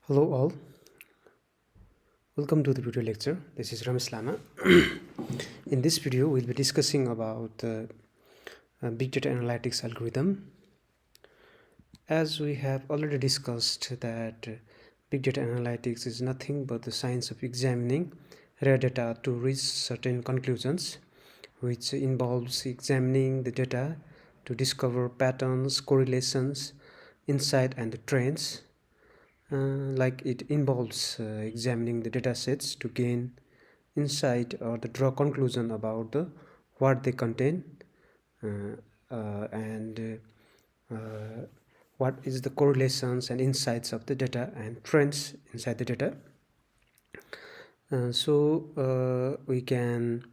Hello all, welcome to the video lecture. This is Ramesh Lama. In this video, we'll be discussing about big data analytics algorithm. As we have already discussed that big data analytics is nothing but the science of examining raw data to reach certain conclusions, which involves examining the data to discover patterns, correlations, insight, and the trends. Like it involves examining the data sets to gain insight or the draw conclusion about what they contain, and what is the correlations and insights of the data and trends inside the data. We can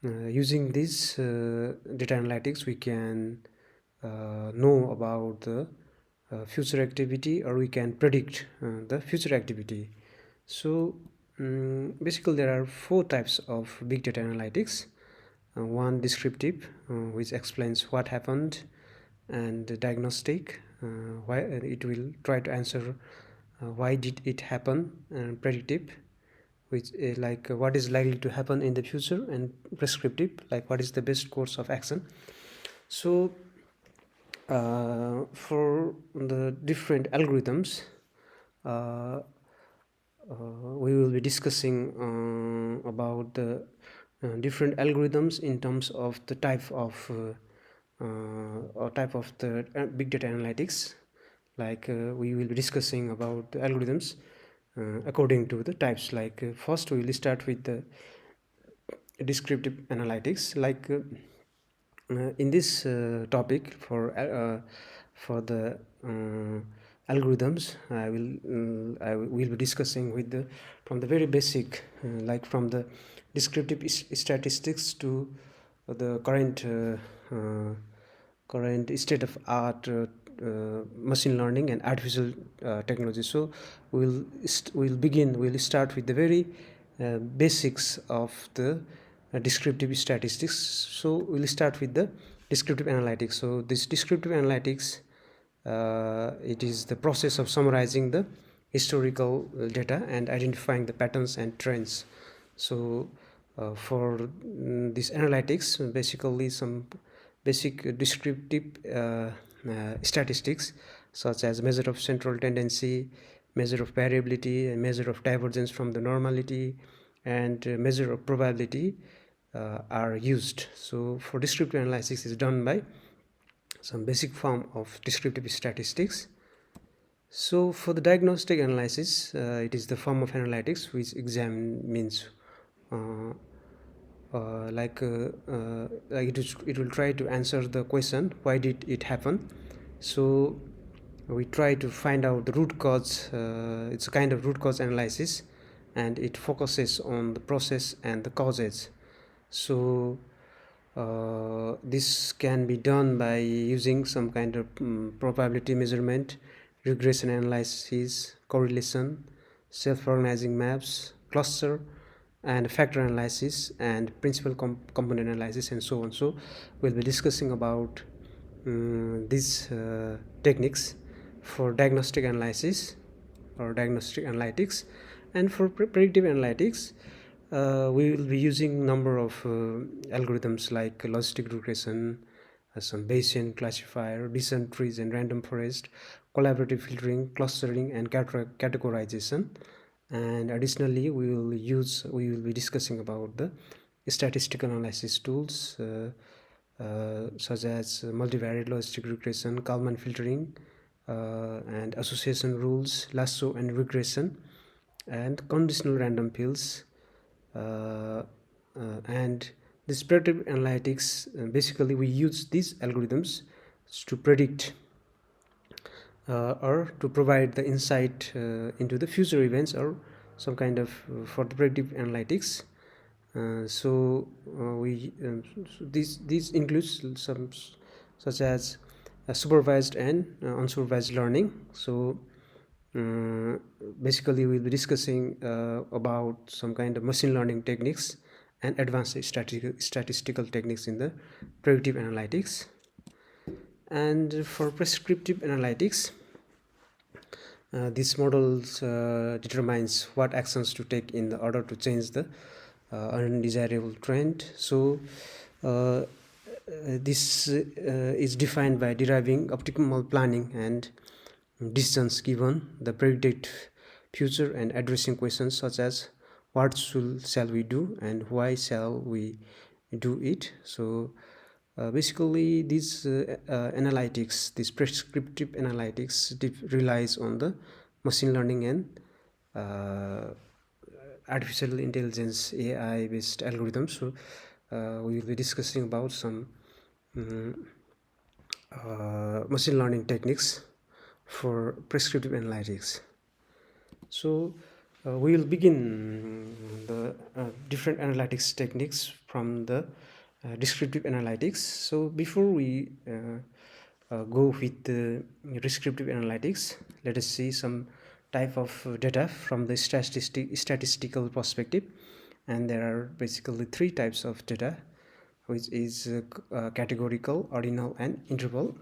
using this data analytics, we can know about the future activity, or we can predict the future activity. So basically there are four types of big data analytics. One descriptive, which explains what happened, and diagnostic, why it will try to answer why did it happen, and predictive, which like what is likely to happen in the future, and prescriptive, like what is the best course of action. So for the different algorithms, uh, we will be discussing about the different algorithms in terms of the type of or type of the big data analytics. Like we will be discussing about the algorithms according to the types. Like first we will start with the descriptive analytics. Like in this topic for the algorithms, I will be discussing with the from the very basic, like from the descriptive statistics to the current state of art, machine learning and artificial technology. So we'll start with the very basics of the descriptive statistics. So we'll start with the descriptive analytics. So this descriptive analytics, it is the process of summarizing the historical data and identifying the patterns and trends. So for this analytics, basically some basic descriptive statistics, such as measure of central tendency, measure of variability, and measure of divergence from the normality, and measure of probability are used. So for descriptive analysis is done by some basic form of descriptive statistics. So for the diagnostic analysis, it is the form of analytics which examines uh, it will try to answer the question why did it happen. So we try to find out the root cause. It's a kind of root cause analysis, and it focuses on the process and the causes. So this can be done by using some kind of probability measurement, regression analysis, correlation, self-organizing maps, cluster and factor analysis, and principal component analysis, and so on. So we'll be discussing about these techniques for diagnostic analysis or diagnostic analytics. And for predictive analytics, we will be using number of algorithms like logistic regression, some Bayesian classifier, descent trees and random forest, collaborative filtering, clustering and categorization. And additionally, we will be discussing about the statistical analysis tools, such as multivariate logistic regression, Kalman filtering, and association rules, lasso and regression, and conditional random fields. And this predictive analytics, basically we use these algorithms to predict or to provide the insight into the future events, or some kind of for the predictive analytics. So these includes some such as supervised and unsupervised learning. So basically we'll be discussing about some kind of machine learning techniques and advanced statistical techniques in the predictive analytics. And for prescriptive analytics, These models determines what actions to take in the order to change the undesirable trend. So this is defined by deriving optimal planning and decisions given the predicted future and addressing questions such as what shall we do and why shall we do it. So basically these analytics, this prescriptive analytics relies on the machine learning and artificial intelligence AI based algorithms. So we will be discussing about some machine learning techniques for prescriptive analytics. So we will begin the different analytics techniques from the descriptive analytics. So before we go with the descriptive analytics, let us see some type of data from the statistical perspective. And there are basically three types of data, which is categorical, ordinal, and interval.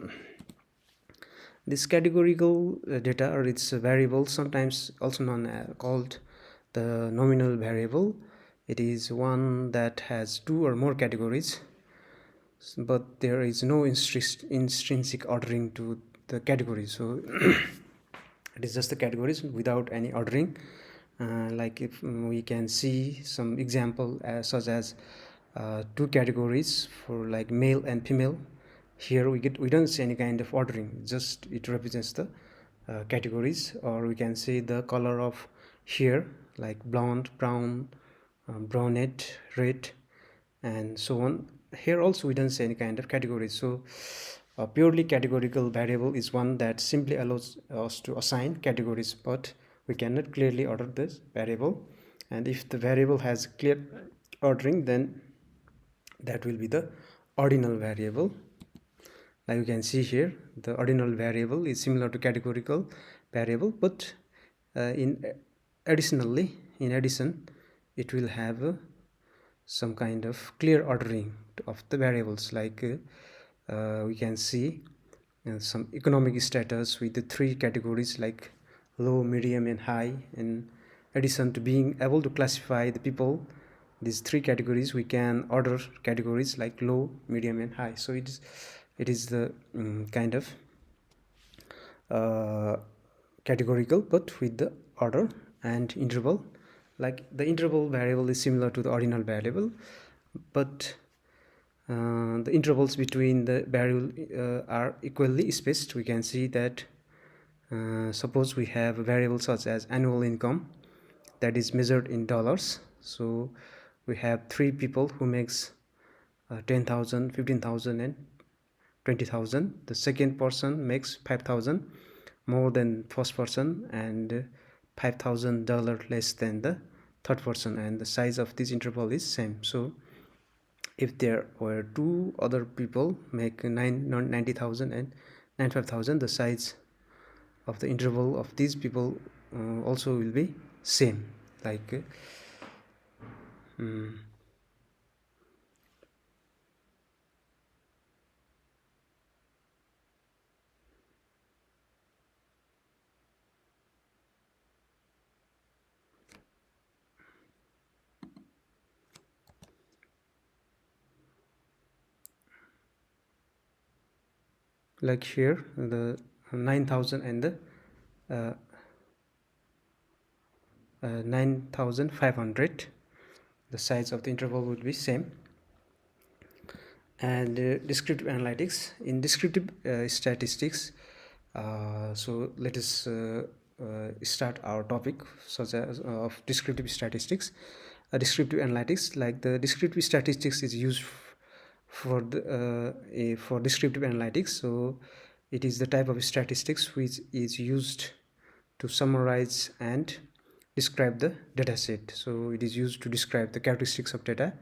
This categorical data, or its variable, sometimes also known called the nominal variable. It is one that has two or more categories, but there is no intrinsic ordering to the categories. So it is just the categories without any ordering. Like if we can see some example such as two categories for like male and female. Here we don't see any kind of ordering, just it represents the categories. Or we can see the color of hair, like blonde, brown, brunette, red, and so on. Here also we don't see any kind of categories. So a purely categorical variable is one that simply allows us to assign categories, but we cannot clearly order this variable. And if the variable has clear ordering, then that will be the ordinal variable. Like you can see here, the ordinal variable is similar to categorical variable, but in addition, it will have some kind of clear ordering of the variables. Like we can see some economic status with the three categories like low, medium, and high. In addition to being able to classify the people, these three categories, we can order categories like low, medium, and high. So it is the kind of categorical, but with the order and interval. Like the interval variable is similar to the ordinal variable, but the intervals between the variable are equally spaced. We can see that suppose we have a variable such as annual income that is measured in dollars. So we have three people who makes 10,000, 15,000, and 20,000. The second person makes 5,000 more than first person, and $5,000 less than the third person, and the size of this interval is same. So if there were two other people make 90,000 and 95,000, the size of the interval of these people also will be same. Like like here the 9,000 and the 9,500, the size of the interval would be same. And descriptive analytics, in descriptive statistics, so let us start our topic such as of descriptive statistics. Descriptive analytics, like the descriptive statistics is used for descriptive analytics. So it is the type of statistics which is used to summarize and describe the data set. So it is used to describe the characteristics of data,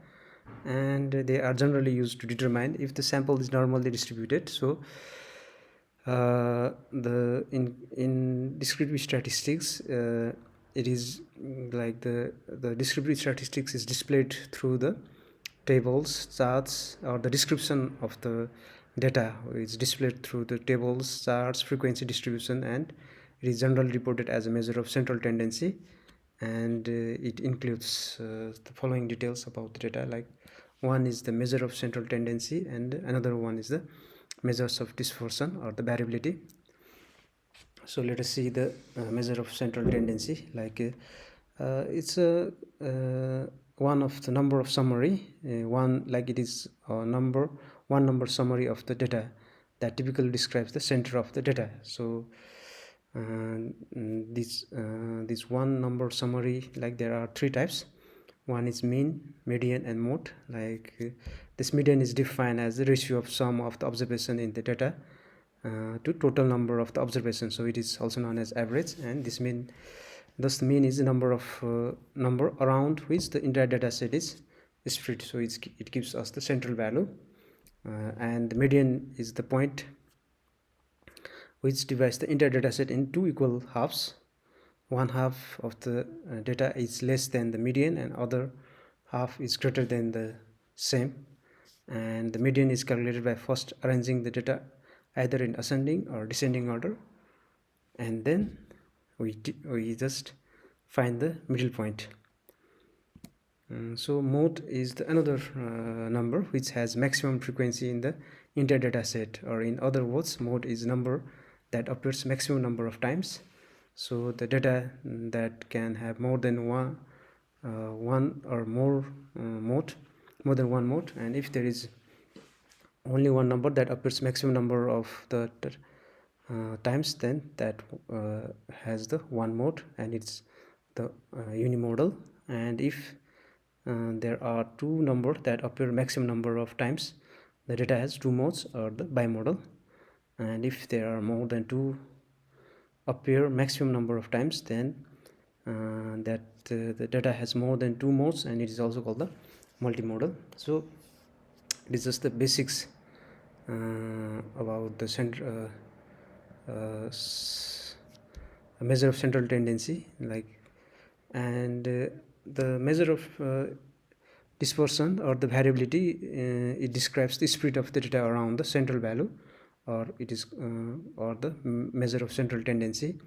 and they are generally used to determine if the sample is normally distributed. So the in descriptive statistics, it is like the descriptive statistics is displayed through the tables, charts, or the description of the data is displayed through the tables, charts, frequency distribution, and It is generally reported as a measure of central tendency, and it includes the following details about the data, like one is the measure of central tendency and another one is the measures of dispersion or the variability. So let us see the measure of central tendency. Like it's a one of the number of summary, one, like it is a number, one number summary of the data that typically describes the center of the data. So this one number summary, like there are three types. One is mean, median and mode. Like this median is defined as the ratio of sum of the observation in the data to total number of the observations, so it is also known as average. And this mean, thus the mean is the number of number around which the entire data set is spread, so it gives us the central value. And the median is the point which divides the entire data set in two equal halves. One half of the data is less than the median and other half is greater than the same. And the median is calculated by first arranging the data either in ascending or descending order, and then we just find the middle point. So mode is the another number which has maximum frequency in the entire data set, or in other words, mode is number that appears maximum number of times. So the data that can have more than one or more mode, more than one mode, and if there is only one number that appears maximum number of the times, then that has the one mode and it's the unimodal. And if there are two numbers that appear maximum number of times, the data has two modes, or the bimodal. And if there are more than two appear maximum number of times, then the data has more than two modes, and it is also called the multimodal. So it is just the basics about the measure of central tendency, like. And the measure of dispersion or the variability, it describes the spread of the data around the central value, or it is or the measure of central tendency.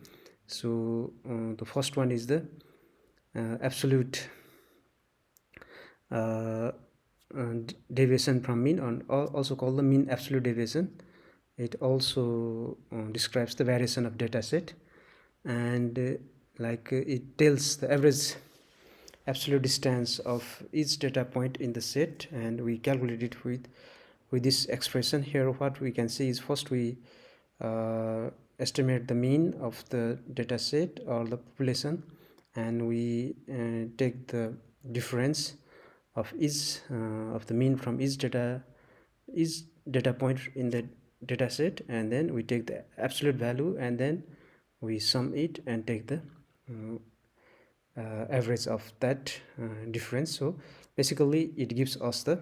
So the first one is the absolute deviation from mean, and also called the mean absolute deviation. It also describes the variation of data set, and it tells the average absolute distance of each data point in the set, and we calculate it with this expression. Here what we can see is, first we estimate the mean of the data set or the population, and we take the difference of each of the mean from each data point in the data set, and then we take the absolute value and then we sum it and take the average of that difference. So basically it gives us the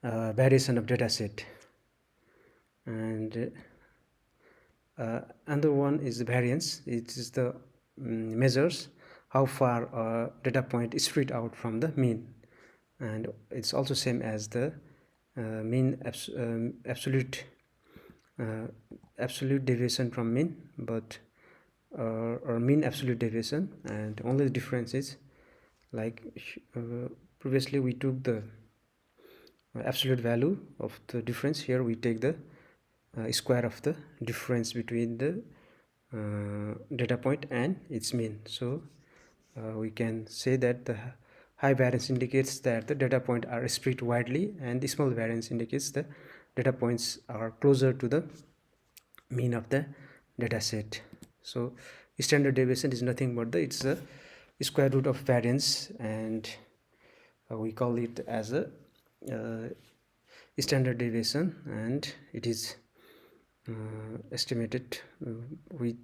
variation of data set. And another one is the variance. It is the measures how far a data point is spread out from the mean, and it's also same as the mean absolute deviation from mean, but or mean absolute deviation. And only the difference is, like previously we took the absolute value of the difference, here we take the square of the difference between the data point and its mean. So we can say that the high variance indicates that the data point are spread widely, and the small variance indicates the data points are closer to the mean of the data set. So standard deviation is nothing but it's the square root of variance, and we call it as a standard deviation, and it is estimated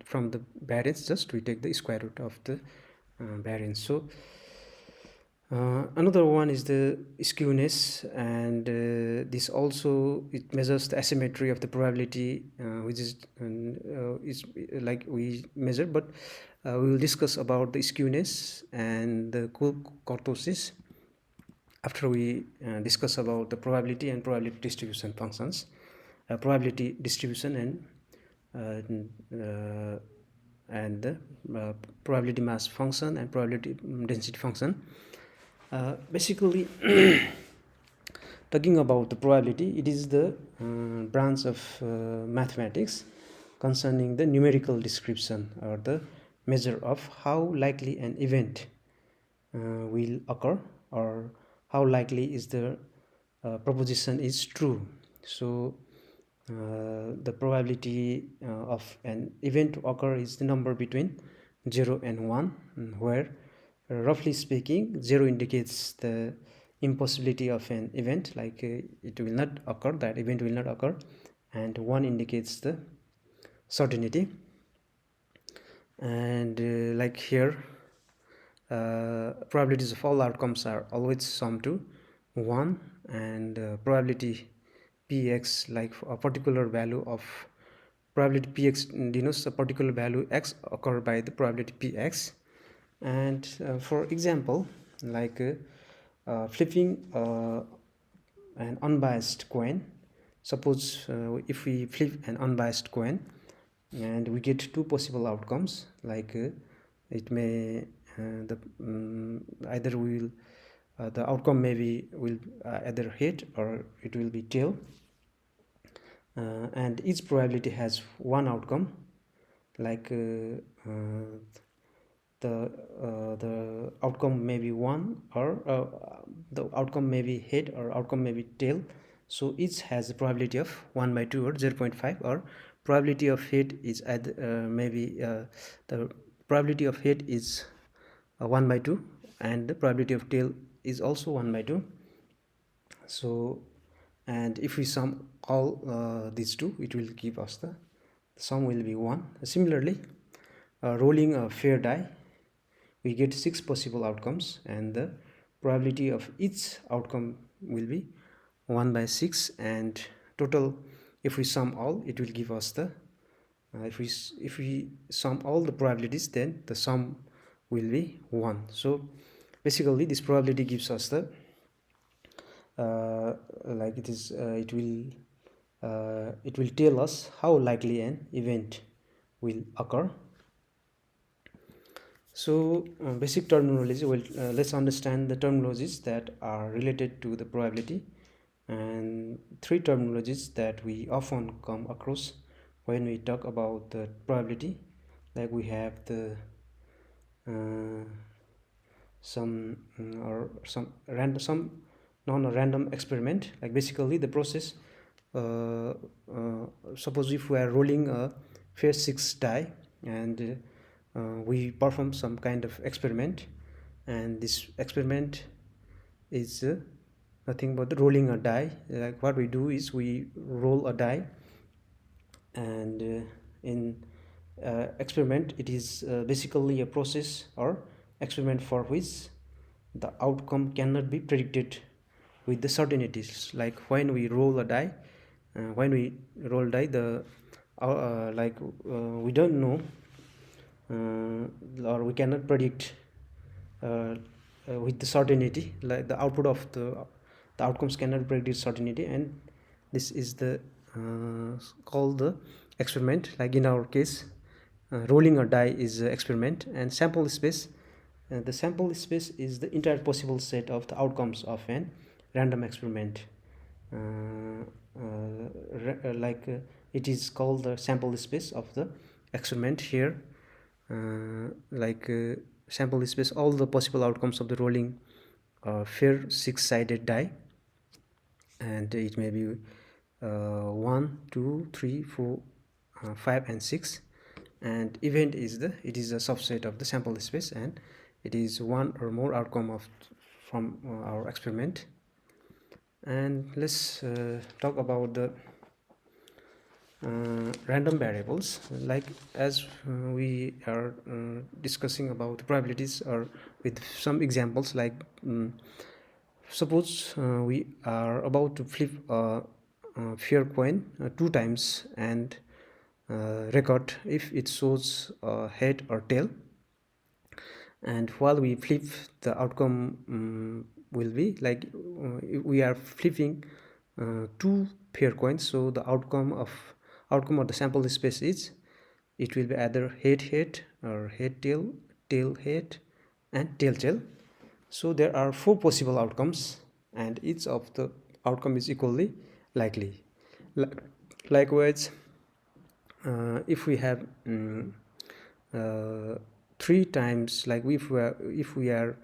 from the variance, just we take the square root of the variance. So another one is the skewness, and this also, it measures the asymmetry of the probability, which is like we measure, but we will discuss about the skewness and the kurtosis after we discuss about the probability and probability distribution functions, probability distribution and and the probability mass function and probability density function. Basically, talking about the probability, it is the branch of mathematics concerning the numerical description or the measure of how likely an event will occur, or how likely is the proposition is true. So the probability of an event to occur is the number between 0 and 1, where roughly speaking 0 indicates the impossibility of an event, like it will not occur, that event will not occur, and 1 indicates the certainty. And like here, probabilities of all outcomes are always sum to 1, and probability px, like a particular value of probability px denotes a particular value x occur by the probability px. And for example, like flipping an unbiased coin. Suppose if we flip an unbiased coin and we get two possible outcomes, like it may either we will the outcome maybe will either head or it will be tail, and each probability has one outcome, like the outcome may be 1, or the outcome may be head or outcome may be tail. So each has a probability of 1 by 2 or 0.5, or probability of head is maybe the probability of head is 1 by 2, and the probability of tail is also 1 by 2. So, and if we sum all these two, it will give us the sum will be 1. Similarly, rolling a fair die, we get 6 possible outcomes, and the probability of each outcome will be 1 by 6, and total, if we sum all, it will give us the if we sum all the probabilities, then the sum will be 1. So basically this probability gives us the like it is it will tell us how likely an event will occur. So basic terminology, well, let's understand the terminologies that are related to the probability, and 3 terminologies that we often come across when we talk about the probability. Like we have the some non-random experiment, like basically the process, suppose if we are rolling a fair 6 die, and we perform some kind of experiment, and this experiment is nothing but rolling a die. Like what we do is we roll a die, and in experiment, it is basically a process or experiment for which the outcome cannot be predicted with the certainties. Like when we roll a die, the we don't know, or we cannot predict with the certainty, like the output of the outcomes cannot predict certainty, and this is the called the experiment. Like in our case, rolling a die is an experiment, and sample space, the sample space is the entire possible set of the outcomes of an random experiment. It is called the sample space of the experiment here. Sample space, all the possible outcomes of the rolling fair 6-sided die, and it may be 1, 2, 3, 4, 5 and 6, and event is a subset of the sample space, and it is one or more outcome from our experiment. And let's talk about the random variables. Like as we are discussing about the probabilities, or with some examples, like suppose we are about to flip a fair coin 2 times, and record if it shows head or tail, and while we flip, the outcome will be like we are flipping 2 fair coins, so the outcome outcome of the sample space is, it will be either head head or head tail, tail head, and tail tail. So there are 4 possible outcomes, and each of the outcome is equally likely. Likewise, if we have 3 times, like if we are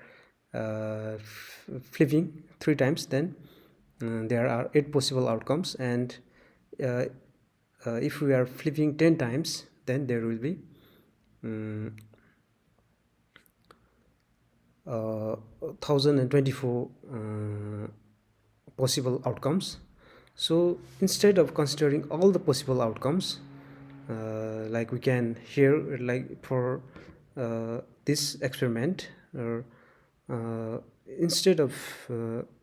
flipping 3 times, then there are 8 possible outcomes, and if we are flipping 10 times, then there will be 1024 possible outcomes. So instead of considering all the possible outcomes, like we can here, like for this experiment, or instead of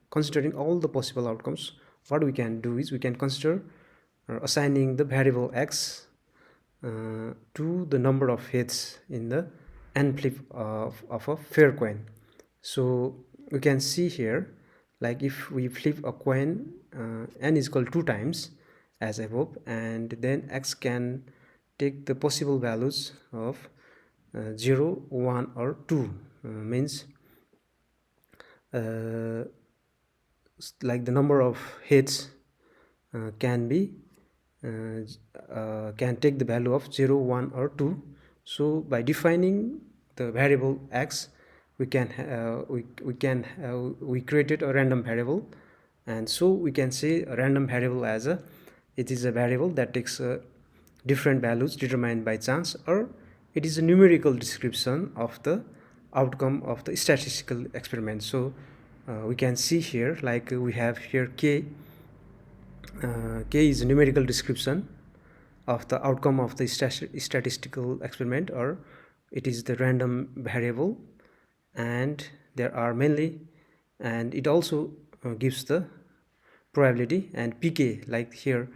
considering all the possible outcomes, what we can do is we can consider assigning the variable x to the number of heads in the n flip of a fair coin. So we can see here, like if we flip a coin, n is equal to 2 times as above, and then x can take the possible values of 0, 1 or 2, means like the number of heads can take the value of 0, 1 or 2. So by defining the variable x, we created a random variable, and so we can say a random variable as it is a variable that takes different values determined by chance, or it is a numerical description of the outcome of the statistical experiment. So we can see here, like we have here k. K is a numerical description of the outcome of the statistical experiment, or it is the random variable, and there are mainly, and it also gives the probability. And pk, like here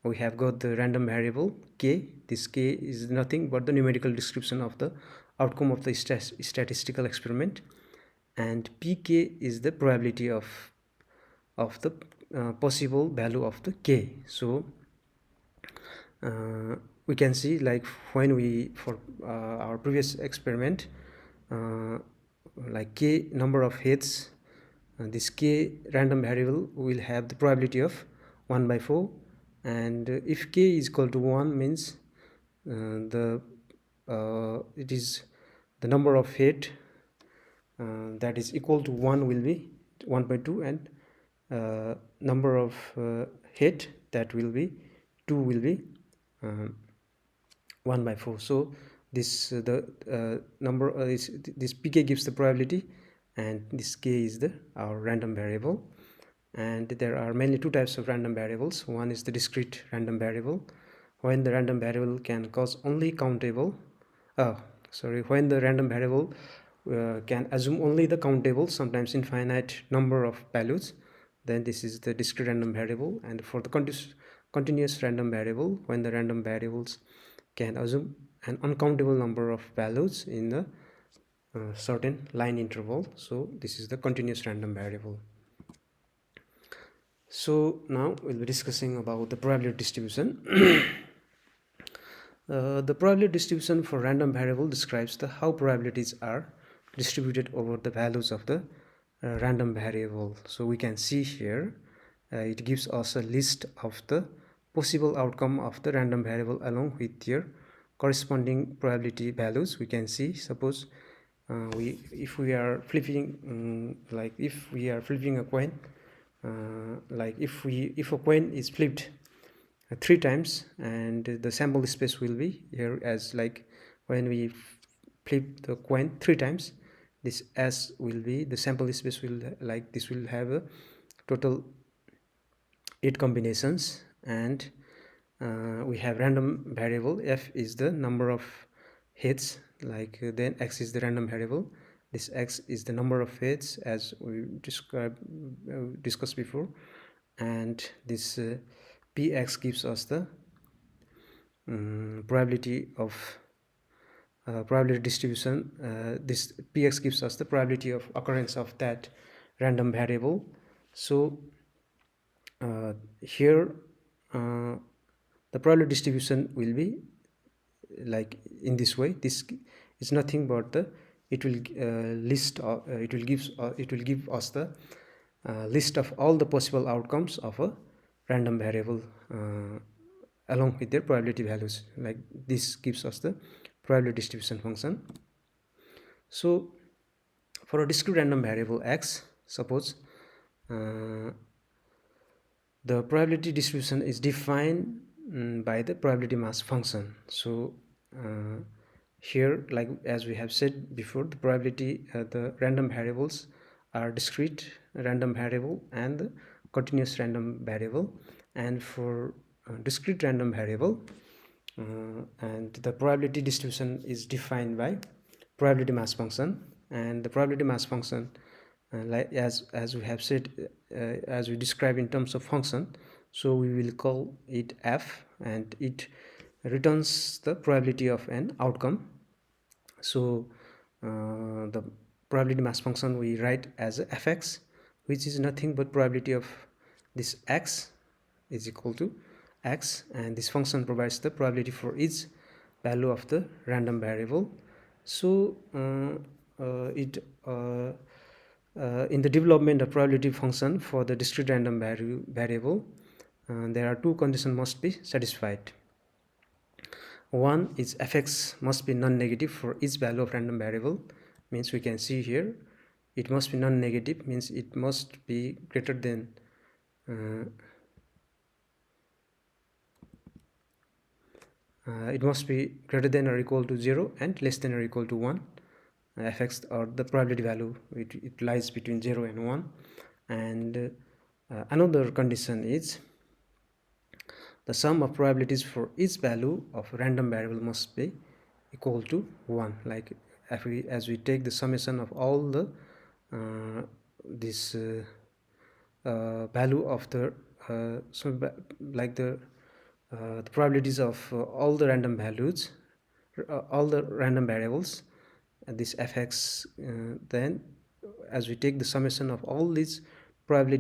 we have got the random variable k. This k is nothing but the numerical description of the outcome of the statistical experiment, and pk is the probability of the possible value of the k. So we can see, like when we, for our previous experiment, like k number of heads, this k random variable will have the probability of 1 by 4, and if k is equal to 1, means it is the number of head that is equal to 1 will be 1 by 2, and number of head that will be 2 will be 1 by 4. So this number this pk gives the probability, and this k is the our random variable. And there are mainly 2 types of random variables. One is the discrete random variable, when the random variable can cause only countable when the random variable can assume only the countable, sometimes infinite number of values, then this is the discrete random variable. And for the continuous random variable, when the random variables can assume an uncountable number of values in a certain line interval, so this is the continuous random variable. So now we'll be discussing about the probability distribution. The probability distribution for random variable describes how probabilities are distributed over the values of the random variable. So we can see here, it gives us a list of the possible outcome of the random variable along with their corresponding probability values. We can see, suppose if we are flipping a coin, like if a coin is flipped 3 times, and the sample space will be here as, like when we flip the coin 3 times, this s will be the sample space, will like this will have a total 8 combinations. And we have random variable f is the number of heads, like then x is the random variable, this x is the number of heads as we discussed before, and this px gives us the probability of probability distribution. This px gives us the probability of occurrence of that random variable. So here the probability distribution will be like in this way. This is nothing but the it will it will give us the list of all the possible outcomes of a random variable along with their probability values. Like this gives us the probability distribution function. So for a discrete random variable x, suppose the probability distribution is defined by the probability mass function. So here, like as we have said before, the probability the random variables are discrete random variable and the continuous random variable. And for discrete random variable, and the probability distribution is defined by probability mass function. And the probability mass function, like as we have said, as we describe in terms of function, so we will call it f, and it returns the probability of an outcome. So the probability mass function we write as fx, which is nothing but probability of this x is equal to x, and this function provides the probability for each value of the random variable. So in the development of probability function for the discrete random variable, there are two conditions must be satisfied. One is fx must be non-negative for each value of random variable, means we can see here it must be non-negative, means it must be greater than it must be greater than or equal to 0 and less than or equal to 1. Fx, or the probability value, it lies between 0 and 1. And another condition is the sum of probabilities for each value of random variable must be equal to 1. Like as we take the summation of all the value of the the probabilities of all the random values, all the random variables, this fx, then as we take the summation of all these probabilities